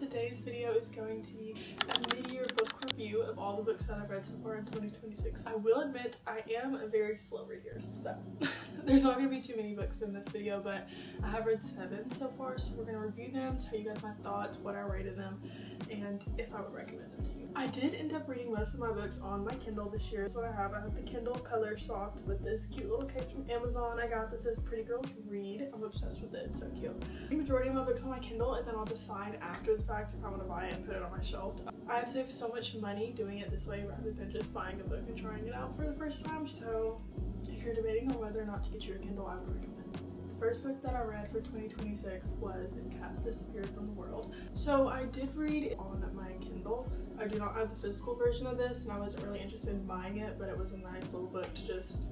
Today's video is going to be a mid-year book review of all the books that I've read so far in 2026. I will admit I am a very slow reader, so there's not going to be too many books in this video, but I have read 7 so far, so we're going to review them, tell you guys my thoughts, what I rated them, and if I would recommend them to you. I did end up reading most of my books on my Kindle this year. That's what I have. I have the Kindle Color Soft with this cute little case from Amazon I got that says Pretty Girls Read. I'm obsessed with it. It's so cute. The majority of my books on my Kindle, and then I'll decide after the fact if I want to buy it and put it on my shelf. I have saved so much money doing it this way rather than just buying a book and trying it out for the first time. So if you're debating on whether or not to get you a Kindle, I would recommend it. The first book that I read for 2026 was Cats Disappeared from the World. So I did read it on my Kindle. I do not have the physical version of this, and I wasn't really interested in buying it, but it was a nice little book to just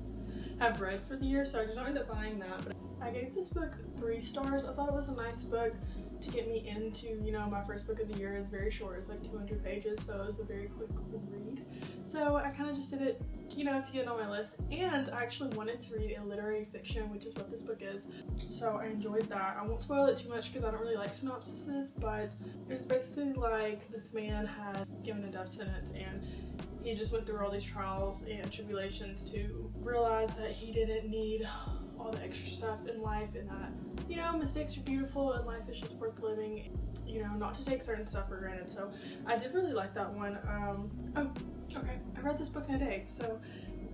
have read for the year, so I did not end up buying that. But I gave this book 3 stars. I thought it was a nice book to get me into, you know, my first book of the year. Is very short. It's like 200 pages, so it was a very quick read. So I kind of just did it, you know, to get on my list. And I actually wanted to read a literary fiction, which is what this book is. So I enjoyed that. I won't spoil it too much because I don't really like synopsises, but it was basically like this man had given a death sentence and he just went through all these trials and tribulations to realize that he didn't need all the extra stuff in life, and that, you know, mistakes are beautiful and life is just worth living, you know, not to take certain stuff for granted. So I did really like that one. Okay, I read this book in a day, so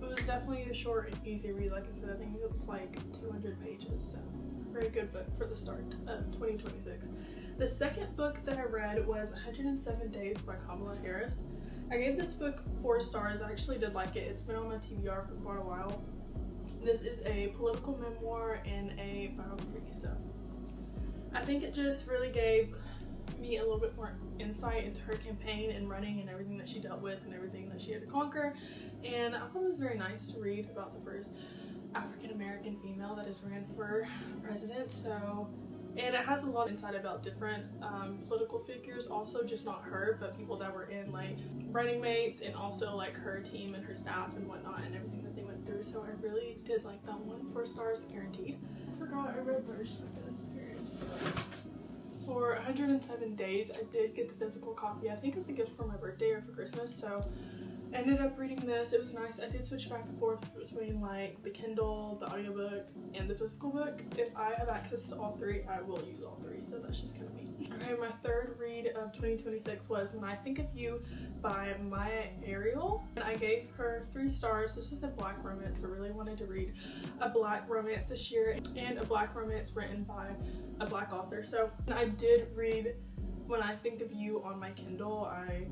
it was definitely a short and easy read. Like I said, I think it was like 200 pages, so very good book for the start of 2026. The second book that I read was 107 Days by Kamala Harris. I gave this book 4 stars. I actually did like it. It's been on my TBR for quite a while. This is a political memoir and a biography, so I think it just really gave me a little bit more insight into her campaign and running and everything that she dealt with and everything that she had to conquer. And I thought it was very nice to read about the first African-American female that has ran for president. So, and it has a lot of insight about different political figures, also just not her, but people that were in like running mates, and also like her team and her staff and whatnot and everything that they went through. So I really did like that one. 4 stars guaranteed. I forgot I read version of this period. For 107 Days, I did get the physical copy. I think it's a gift for my birthday or for Christmas, so I ended up reading this. It was nice. I did switch back and forth between like the Kindle, the audiobook, and the physical book. If I have access to all 3, I will use all 3, so that's just kind of me. Okay, my third read of 2026 was When I Think of You by Maya Ariel, and I gave her 3 stars. This was a black romance. I really wanted to read a black romance this year, and a black romance written by a black author. So I did read When I Think of You on my Kindle. I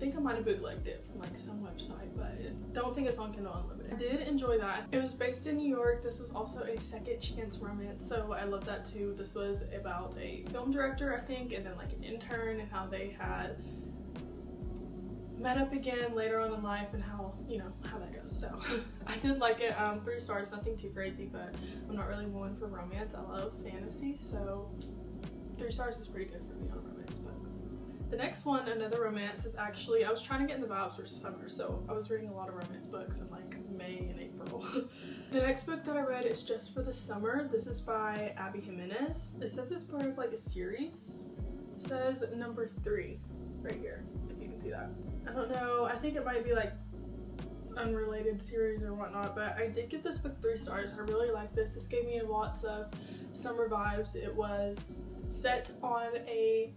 think I might have bootlegged it from like some website, but I don't think it's on Kindle Unlimited. I did enjoy that. It was based in New York. This was also a second chance romance, so I love that too. This was about a film director, I think, and then like an intern, and how they had met up again later on in life and how, you know, how that goes. So I did like it. 3 stars, nothing too crazy, but I'm not really one for romance. I love fantasy, so 3 stars is pretty good for me on a romance book. The next one, another romance, is actually, I was trying to get in the vibes for summer, so I was reading a lot of romance books in like May and April. The next book that I read is Just for the Summer. This is by Abby Jimenez. It says it's part of like a series. It says number 3 right here, if you can see that. I don't know, I think it might be like unrelated series or whatnot, but I did get this book 3 stars. I really like this. This gave me lots of summer vibes. It was set on a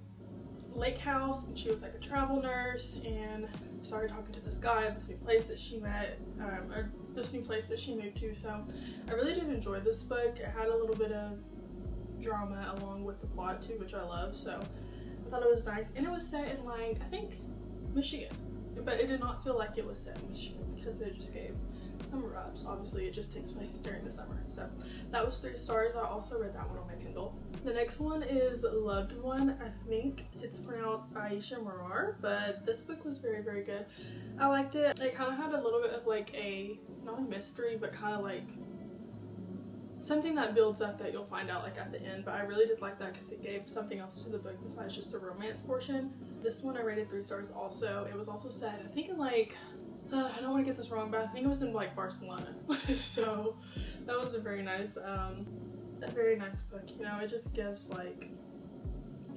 lake house, and she was like a travel nurse, and started talking to this guy at this new place that she met, or this new place that she moved to. So I really did enjoy this book. It had a little bit of drama along with the plot too, which I love, so I thought it was nice. And it was set in like, I think, Michigan, but it did not feel like it was set in Michigan because it just gave summer vibes. Obviously it just takes place during the summer, so that was 3 stars. I also read that one on my Kindle. The next one is Loved One. I think it's pronounced Aisha Marar, but this book was very, very good. I liked it. It kind of had a little bit of like a, not a mystery, but kind of like something that builds up that you'll find out like at the end, but I really did like that because it gave something else to the book besides just the romance portion. This one I rated 3 stars also. It was also set, I think, in like, I don't want to get this wrong, but I think it was in like Barcelona. So that was a very nice book. You know, it just gives like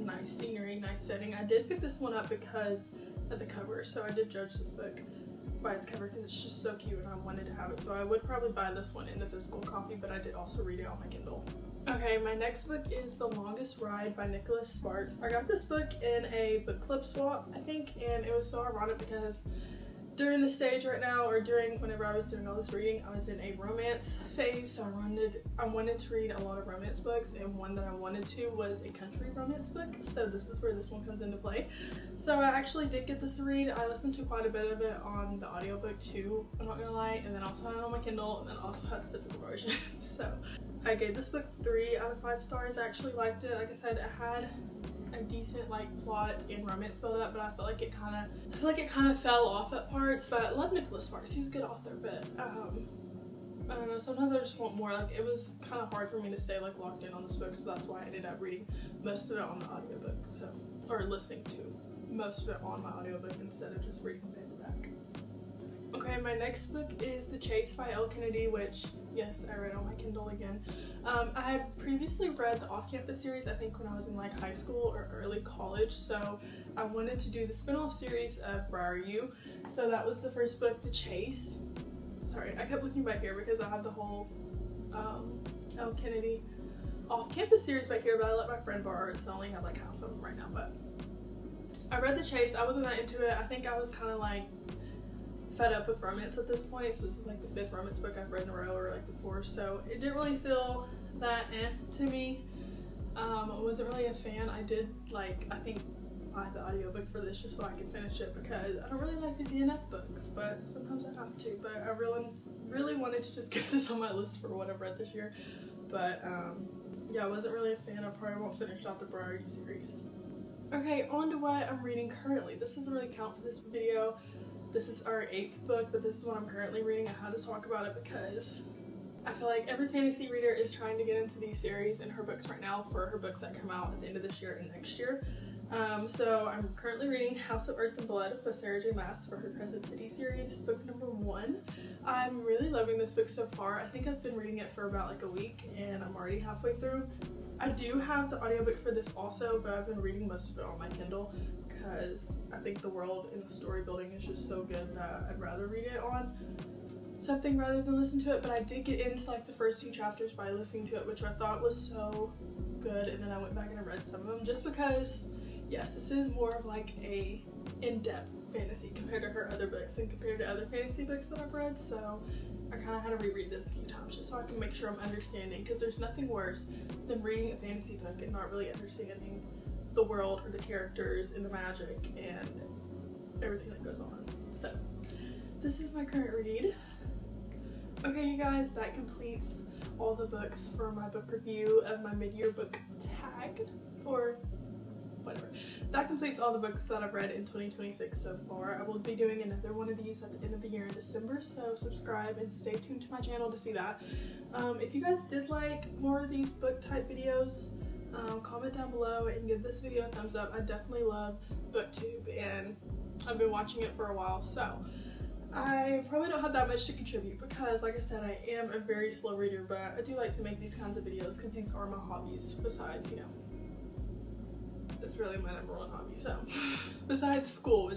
nice scenery, nice setting. I did pick this one up because of the cover, so I did judge this book by its cover because it's just so cute and I wanted to have it. So I would probably buy this one in the physical copy, but I did also read it on my Kindle. Okay, my next book is The Longest Ride by Nicholas Sparks. I got this book in a book club swap, I think, and it was so ironic because during the stage right now, or whenever I was doing all this reading, I was in a romance phase, so I wanted to read a lot of romance books, and one that I wanted to was a country romance book, so this is where this one comes into play. So I actually did get this to read. I listened to quite a bit of it on the audiobook too, I'm not gonna lie, and then also had it on my Kindle, and then also had the physical version. So I gave this book 3 out of 5 stars. I actually liked it. Like I said, it had a decent like plot and romance build up, but I feel like it kind of fell off at parts. But I love Nicholas Sparks, he's a good author, but I don't know, sometimes I just want more. Like, it was kind of hard for me to stay like locked in on this book, so that's why I ended up reading most of it on the audiobook, so, or listening to most of it on my audiobook instead of just reading the paperback. Okay, my next book is The Chase by Elle Kennedy, which, yes, I read on my Kindle again. I had previously read the Off-Campus series, I think when I was in like high school or early college, so I wanted to do the spin-off series of Briar U. So that was the first book, The Chase. Sorry, I kept looking back here because I have the whole Elle Kennedy Off-Campus series back here, but I let my friend borrow it, so I only have like half of them right now. But I read The Chase. I wasn't that into it. I think I was kind of like fed up with romance at this point, so this is like the 5th romance book I've read in a row, or like the 4th, so it didn't really feel that to me. I wasn't really a fan. I did like, I think, buy the audiobook for this just so I could finish it because I don't really like the DNF books, but sometimes I have to. But I really wanted to just get this on my list for what I've read this year, but yeah, I wasn't really a fan. I probably won't finish out the Briar series. Okay, on to what I'm reading currently. This doesn't really count for this video. This is our 8th book, but this is what I'm currently reading. I had to talk about it because I feel like every fantasy reader is trying to get into these series and her books right now for her books that come out at the end of this year and next year. So I'm currently reading House of Earth and Blood by Sarah J. Maas for her Crescent City series, book number 1. I'm really loving this book so far. I think I've been reading it for about like a week and I'm already halfway through. I do have the audiobook for this also, but I've been reading most of it on my Kindle because I think the world and the story building is just so good that I'd rather read it on something rather than listen to it. But I did get into like the first few chapters by listening to it, which I thought was so good, and then I went back and I read some of them just because, yes, this is more of like a in-depth fantasy compared to her other books and compared to other fantasy books that I've read, so I kind of had to reread this a few times just so I can make sure I'm understanding, because there's nothing worse than reading a fantasy book and not really understanding the world or the characters and the magic and everything that goes on. So this is my current read. Okay, you guys, that completes all the books for my book review of my mid-year book tag, or whatever. That completes all the books that I've read in 2026 so far. I will be doing another one of these at the end of the year in December, so subscribe and stay tuned to my channel to see that. If you guys did like more of these book type videos, comment down below and give this video a thumbs up. I definitely love BookTube and I've been watching it for a while, so I probably don't have that much to contribute because, like I said, I am a very slow reader, but I do like to make these kinds of videos because these are my hobbies besides, you know, it's really my number 1 hobby, so besides school,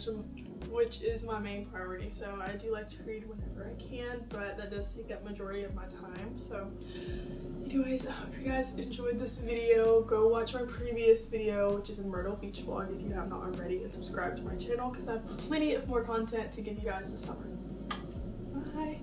which is my main priority. So I do like to read whenever I can, but that does take up majority of my time. So anyways, I hope you guys enjoyed this video. Go watch my previous video, which is a Myrtle Beach vlog, if you have not already, and subscribe to my channel because I have plenty of more content to give you guys this summer. Bye!